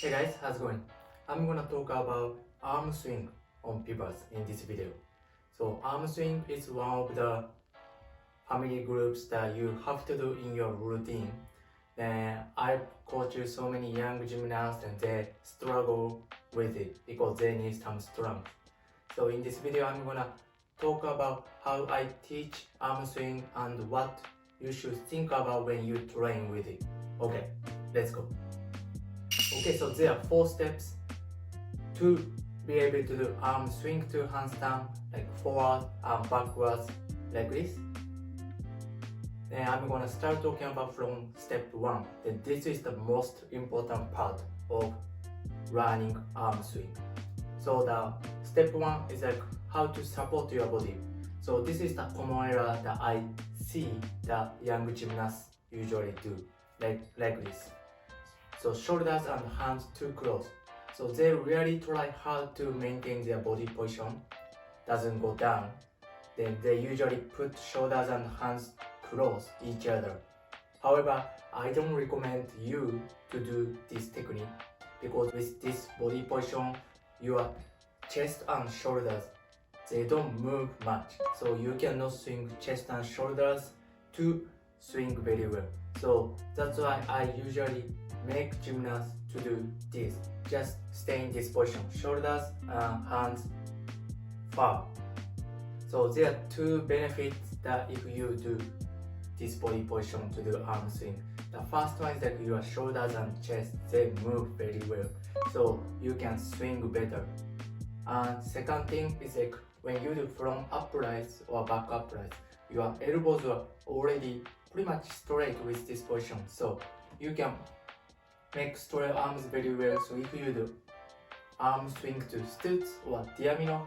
Hey guys, how's it going? I'm gonna talk about arm swing on pivots in this video. So arm swing is one of the family groups that you have to do in your routine. Then I've coached so many young gymnasts and they struggle with it because they need some strength. So in this video, I'm gonna talk about how I teach arm swing and what you should think about when you train with it. Okay, let's go. Okay, so there are 4 steps to be able to do arm swing to handstand, like forward and backwards like this. Then I'm gonna start talking about from step 1. Then this is the most important part of learning arm swing. So the step 1 is like how to support your body. So this is the common error that I see that young gymnasts usually do, like this. So shoulders and hands too close. So they really try hard to maintain their body position, doesn't go down. Then they usually put shoulders and hands close each other. However, I don't recommend you to do this technique because with this body position, your chest and shoulders, they don't move much. So you cannot swing chest and shoulders to swing very well. So that's why I usually make gymnasts to do this. Just stay in this position, shoulders and hands far. So there are 2 benefits that if you do this body position to do arm swing. The first one is that your shoulders and chest, they move very well. So you can swing better. And second thing is like when you do front uprights or back uprights, your elbows are already pretty much straight with this position. So you can make straight arms very well. So if you do arm swing to stutz or diamino,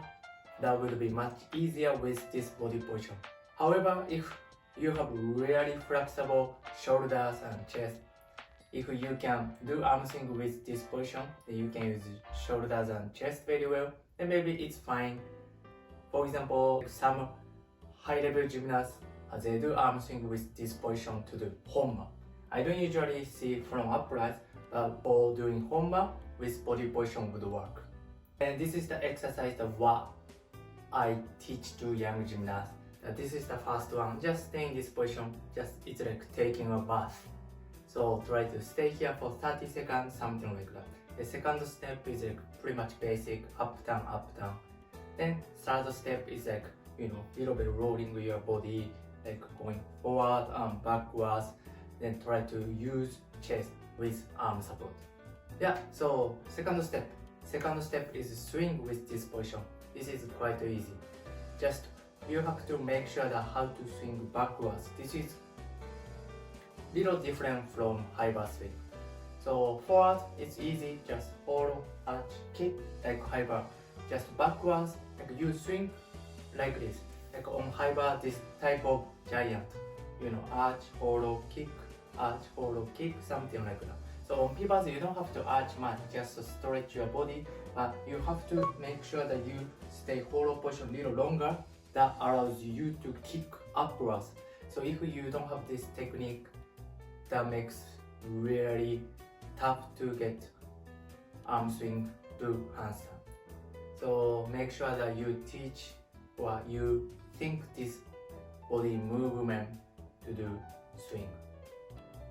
that will be much easier with this body position. However, if you have really flexible shoulders and chest, if you can do arm swing with this position, then you can use shoulders and chest very well, then maybe it's fine. For example, some high-level gymnasts, they do arm swing with this position to do honma. I don't usually see from uprights, but for doing honma with body position would work. And this is the exercise of what I teach to young gymnasts. This is the first one. Just stay in this position. It's like taking a bath. So try to stay here for 30 seconds, something like that. The second step is like pretty much basic, up down, up down. Then third step is like little bit rolling your body, like going forward and backwards. Then try to use chest with arm support. Yeah. So second step is swing with this position. This is quite easy. Just you have to make sure that how to swing backwards. This is little different from high bar swing. So forward, it's easy, just follow, arch, kick, like high bar. Just backwards, like you swing like this. Like on high bar, this type of giant. Arch, follow, kick, something like that. So on pivots, you don't have to arch much, just to stretch your body, but you have to make sure that you stay hollow position a little longer. That allows you to kick upwards. So if you don't have this technique, that makes really tough to get arm swing to handstand. So make sure that you teach or you think this body movement to do swing.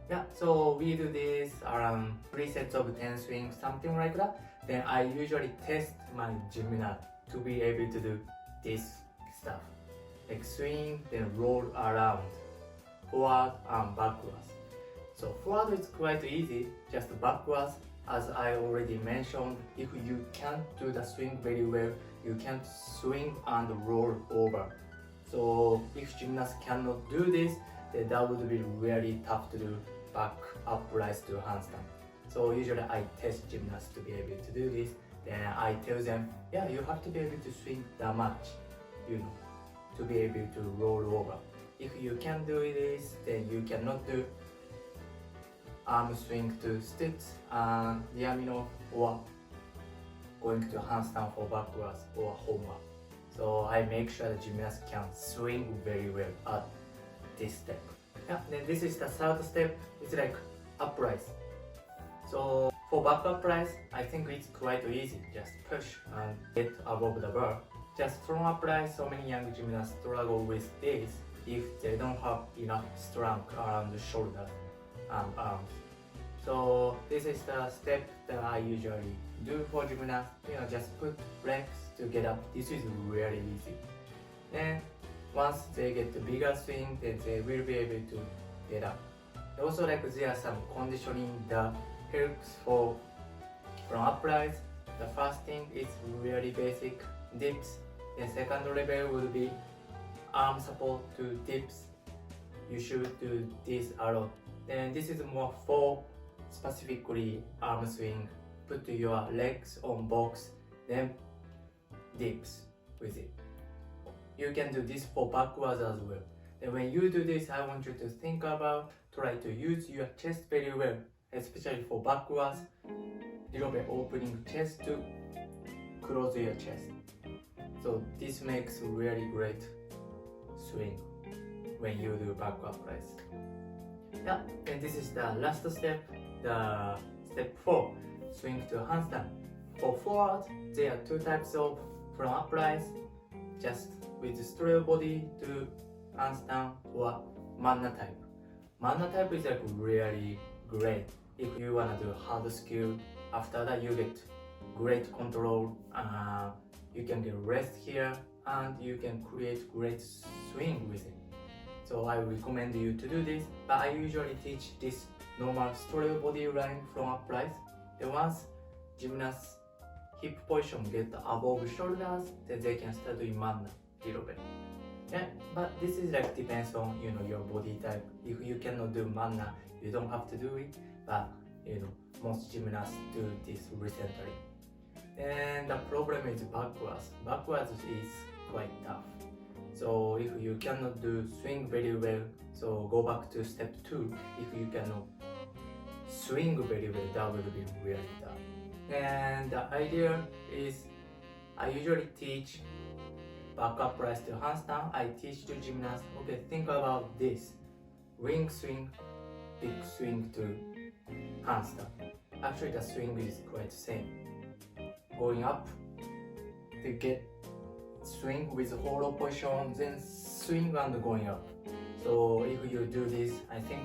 Yeah, so we do this around 3 sets of 10 swings, something like that. Then I usually test my gymnast to be able to do this stuff, like swing, then roll around, forward and backwards. So forward is quite easy, just backwards, as I already mentioned, if you can't do the swing very well, you can't swing and roll over. So if gymnasts cannot do this, then that would be really tough to do back uprights to handstand. So usually I test gymnasts to be able to do this. Then I tell them, yeah, you have to be able to swing that much, to be able to roll over. If you can do this, then you cannot do arm swing to stutz and diamino or going to handstand for backwards or honma. So I make sure the gymnast can swing very well at this step. Yeah, then this is the third step. It's like uprights. So For back up rise, I think it's quite easy. Just push and get above the bar. Just front up rise, so many young gymnasts struggle with this if they don't have enough strength around the shoulders and arms. So this is the step that I usually do for gymnasts. Just put legs to get up. This is really easy. Then once they get the bigger swing, then they will be able to get up. Also, like there are some conditioning that helps for front up rise. The first thing is really basic dips. The second level will be arm support to dips. You should do this a lot. Then this is more for specifically arm swing. Put your legs on box, then dips with it. You can do this for backwards as well. And when you do this, I want you to think about try to use your chest very well, especially for backwards. Little bit opening chest to close your chest. So this makes really great swing when you do backward rise. Yeah, and this is the last step, the step 4, swing to handstand. For forward, there are two types of front up rise, just with straight body to handstand or manna type. Manna type is like really great if you wanna do hard skill. After that, you get great control. You can get rest here, and you can create great swing with it. So I recommend you to do this. But I usually teach this normal straight body line from up rise. Then once gymnasts hip position get above shoulders, then they can start doing manna a little bit. Yeah, but this is like depends on your body type. If you cannot do manna, you don't have to do it. But most gymnasts do this recently. And the problem is backwards. Backwards is quite tough. So if you cannot do swing very well, so go back to step 2. If you cannot swing very well, that will be really tough. And the idea is I usually teach back up rise to handstand. I teach to gymnasts, okay, think about this. Ring swing, big swing to handstand. Actually the swing is quite same. Going up to get swing with hollow position, then swing and going up. So if you do this, I think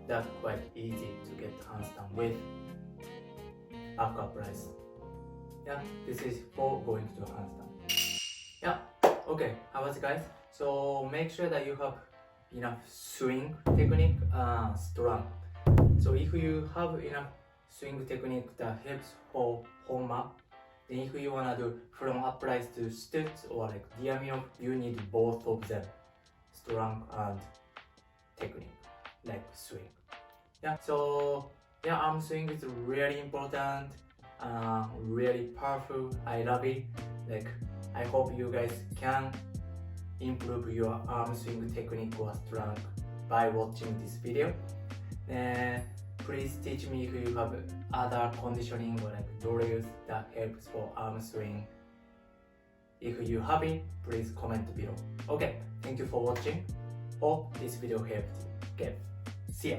that's quite easy to get handstand with back up rise. Yeah, this is for going to handstand. Yeah, okay, how was it guys? So make sure that you have enough swing technique and strength. So if you have enough swing technique that helps for home up, then if you wanna do from up rise to stutz or like diamond, you need both of them, strength and technique, like swing. Yeah, so yeah, arm swing is really important, really powerful. I love it. Like I hope you guys can improve your arm swing technique or strength by watching this video. And please teach me if you have other conditioning or like drills that helps for arm swing. If you have it, please comment below. Okay, thank you for watching. Hope this video helped you. Okay, see ya.